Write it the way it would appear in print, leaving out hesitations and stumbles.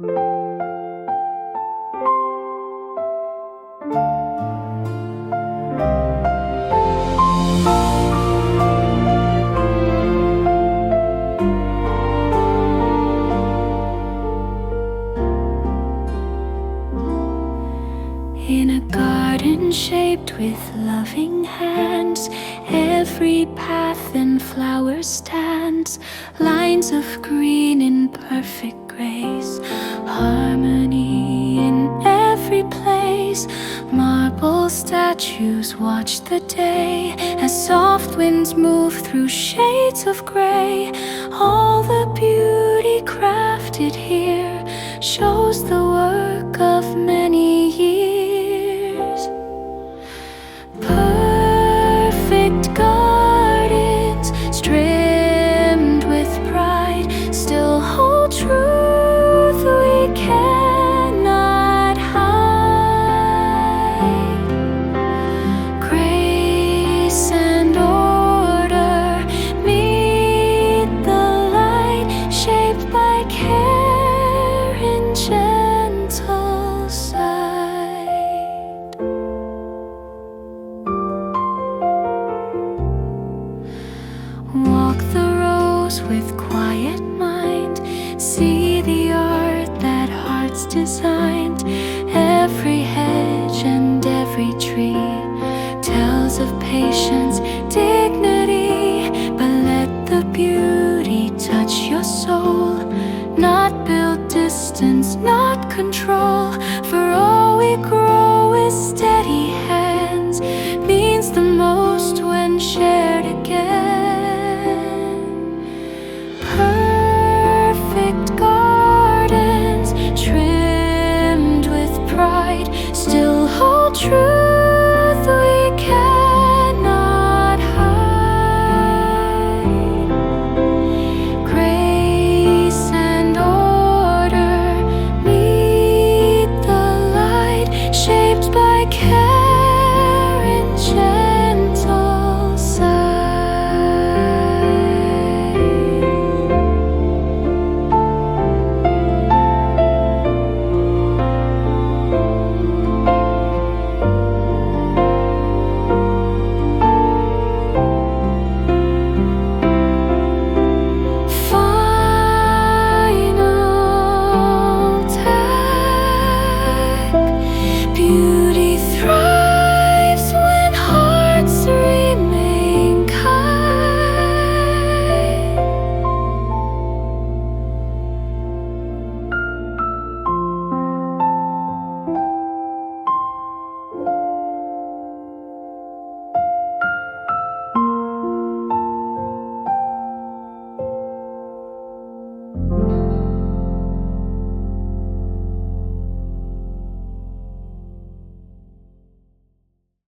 In a garden shaped with loving hands, every path and flower stands, lines of green in perfect grace, harmony in every place. Marble statues watch the day as soft winds move through shades of gray. All the beauty crafted here shows the work of many years. Perfect gardens, trimmed with pride, still hold truth we cannot hide. Grace and order meet the light, shaped by care and gentle sight. Walk the rows with quiet mind, see the art that hearts designed. Every hedge and every tree tells of patience, dignity, but let the beauty touch your soul. Not build distance, not control, for all we grow with steady hands means the most when shared again. Perfect gardens, trimmed with pride, still hold true